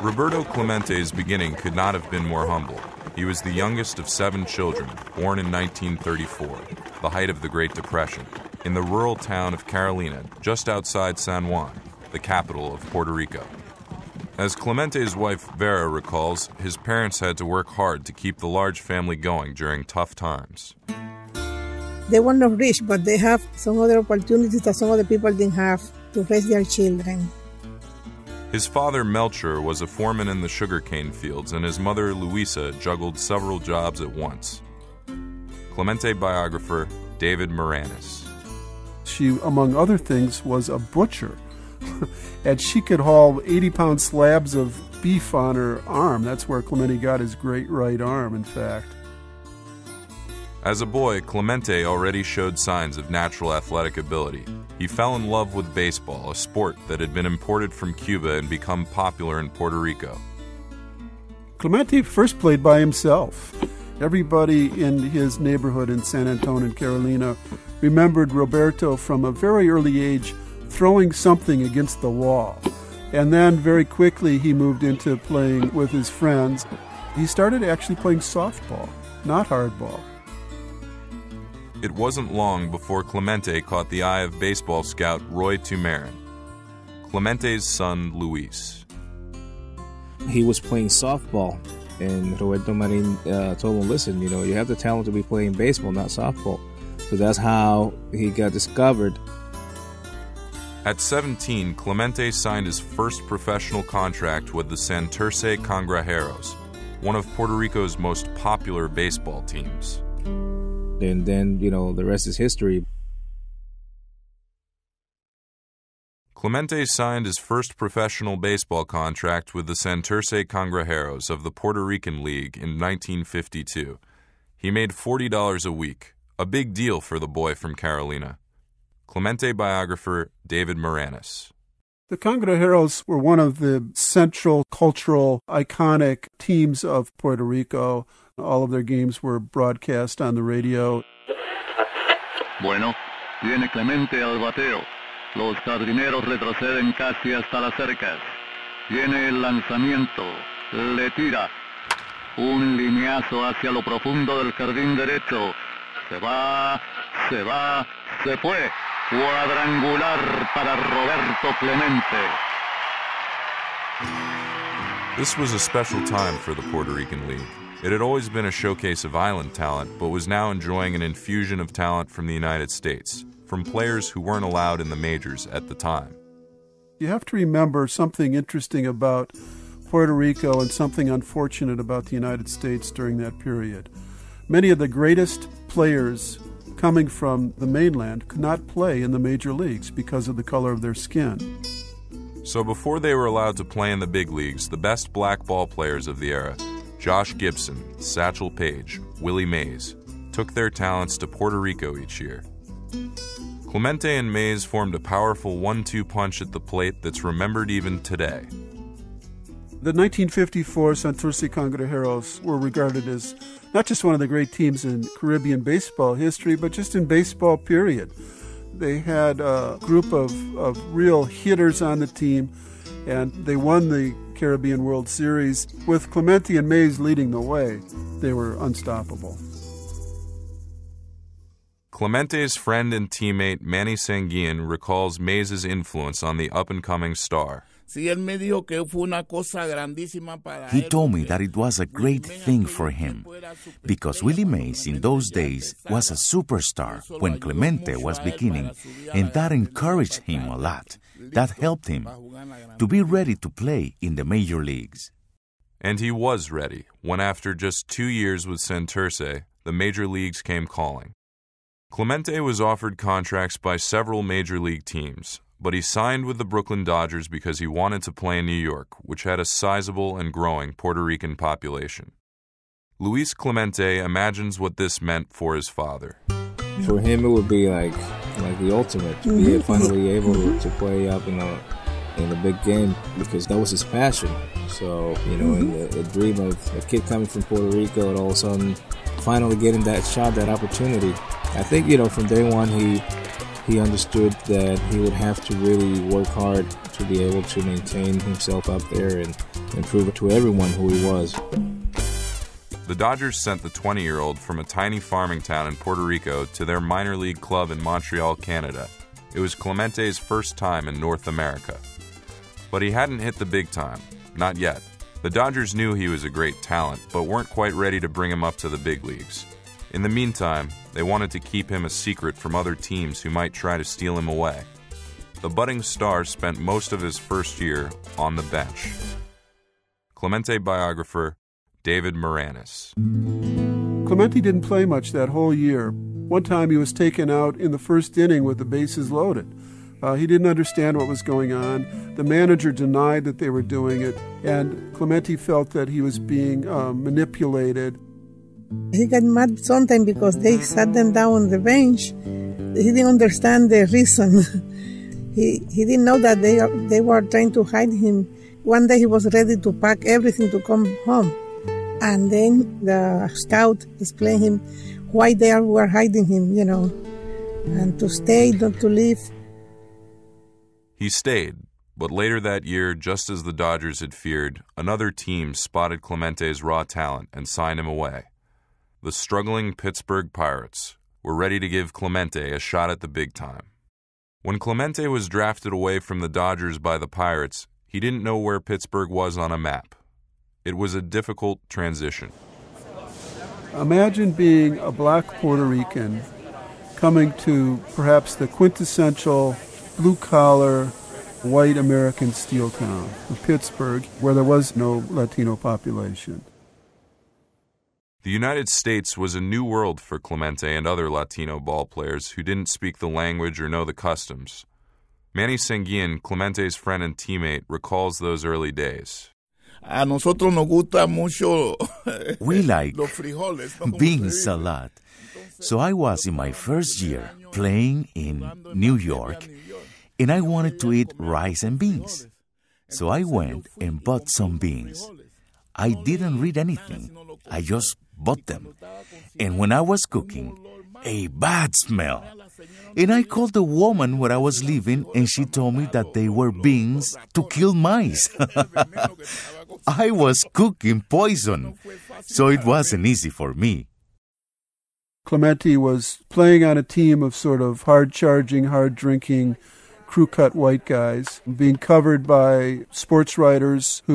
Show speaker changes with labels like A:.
A: Roberto Clemente's beginning could not have been more humble. He was the youngest of 7 children, born in 1934, the height of the Great Depression, in the rural town of Carolina, just outside San Juan, the capital of Puerto Rico. As Clemente's wife Vera recalls, his parents had to work hard to keep the large family going during tough times.
B: They were not rich, but they have some other opportunities that some other people didn't have to raise their children.
A: His father, Melcher, was a foreman in the sugarcane fields, and his mother, Luisa, juggled several jobs at once. Clemente biographer David Moranis.
C: She, among other things, was a butcher. And she could haul 80-pound slabs of beef on her arm. That's where Clemente got his great right arm, in fact.
A: As a boy, Clemente already showed signs of natural athletic ability. He fell in love with baseball, a sport that had been imported from Cuba and become popular in Puerto Rico.
C: Clemente first played by himself. Everybody in his neighborhood in San Antonio and Carolina remembered Roberto from a very early age throwing something against the wall. And then very quickly he moved into playing with his friends. He started actually playing softball, not hardball.
A: It wasn't long before Clemente caught the eye of baseball scout Roy Tumarin, Clemente's son Luis.
D: He was playing softball, and Roberto Marin told him, listen, you have the talent to be playing baseball, not softball. So that's how he got discovered.
A: At 17, Clemente signed his first professional contract with the Santurce Cangrejeros, one of Puerto Rico's most popular baseball teams.
D: And then, the rest is history.
A: Clemente signed his first professional baseball contract with the Santurce Cangrejeros of the Puerto Rican League in 1952. He made $40 a week, a big deal for the boy from Carolina. Clemente biographer David Moranis.
C: The Cangrejeros were one of the central cultural iconic teams of Puerto Rico. All of their games were broadcast on the radio.
E: Bueno, viene Clemente al bateo. Los jardineros retroceden casi hasta las cercas. Viene el lanzamiento. Le tira. Un lineazo hacia lo profundo del jardín derecho. Se va, se fue. Cuadrangular para Roberto Clemente.
A: This was a special time for the Puerto Rican League. It had always been a showcase of island talent, but was now enjoying an infusion of talent from the United States, from players who weren't allowed in the majors at the time.
C: You have to remember something interesting about Puerto Rico and something unfortunate about the United States during that period. Many of the greatest players coming from the mainland could not play in the major leagues because of the color of their skin.
A: So before they were allowed to play in the big leagues, the best black ball players of the era, Josh Gibson, Satchel Paige, Willie Mays, took their talents to Puerto Rico each year. Clemente and Mays formed a powerful 1-2 punch at the plate that's remembered even today.
C: The 1954 Santurce Cangrejeros were regarded as not just one of the great teams in Caribbean baseball history, but just in baseball, period. They had a group of real hitters on the team, and they won the Caribbean World Series with Clemente and Mays leading the way. They were unstoppable.
A: Clemente's friend and teammate Manny Sanguin recalls Mays' influence on the up-and-coming star.
F: He told me
G: that it was a great thing for him, because Willie Mays in those days was a superstar when Clemente was beginning, and that encouraged him a lot. That helped him to be ready to play in the major leagues.
A: And he was ready when, after just 2 years with Santurce, the major leagues came calling. Clemente was offered contracts by several major league teams, but he signed with the Brooklyn Dodgers because he wanted to play in New York, which had a sizable and growing Puerto Rican population. Luis Clemente imagines what this meant for his father.
D: For him, it would be like the ultimate, to be finally able to play up in the big game, because that was his passion. So, in the dream of a kid coming from Puerto Rico and all of a sudden finally getting that shot, that opportunity. I think, from day one, he understood that he would have to really work hard to be able to maintain himself up there and prove to everyone who he was.
A: The Dodgers sent the 20-year-old from a tiny farming town in Puerto Rico to their minor league club in Montreal, Canada. It was Clemente's first time in North America. But he hadn't hit the big time, not yet. The Dodgers knew he was a great talent, but weren't quite ready to bring him up to the big leagues. In the meantime, they wanted to keep him a secret from other teams who might try to steal him away. The budding star spent most of his first year on the bench. Clemente biographer David Moranis.
C: Clemente didn't play much that whole year. One time he was taken out in the first inning with the bases loaded. He didn't understand what was going on. The manager denied that they were doing it, and Clemente felt that he was being manipulated.
B: He got mad sometimes because they sat them down on the bench. He didn't understand the reason. He didn't know that they were trying to hide him. One day he was ready to pack everything to come home. And then the scout explained him why they were hiding him, and to stay, not to leave.
A: He stayed, but later that year, just as the Dodgers had feared, another team spotted Clemente's raw talent and signed him away. The struggling Pittsburgh Pirates were ready to give Clemente a shot at the big time. When Clemente was drafted away from the Dodgers by the Pirates, he didn't know where Pittsburgh was on a map. It was a difficult transition.
C: Imagine being a black Puerto Rican coming to perhaps the quintessential blue-collar, white American steel town of Pittsburgh, where there was no Latino population.
A: The United States was a new world for Clemente and other Latino ball players who didn't speak the language or know the customs. Manny Sanguin, Clemente's friend and teammate, recalls those early days.
G: We like beans a lot. So I was in my first year playing in New York, and I wanted to eat rice and beans. So I went and bought some beans. I didn't read anything. I just bought them. And when I was cooking, a bad smell. And I called the woman where I was living, and she told me that they were beans to kill mice. I was cooking poison, so it wasn't easy for me.
C: Clemente was playing on a team of sort of hard-charging, hard-drinking, crew-cut white guys, being covered by sports writers who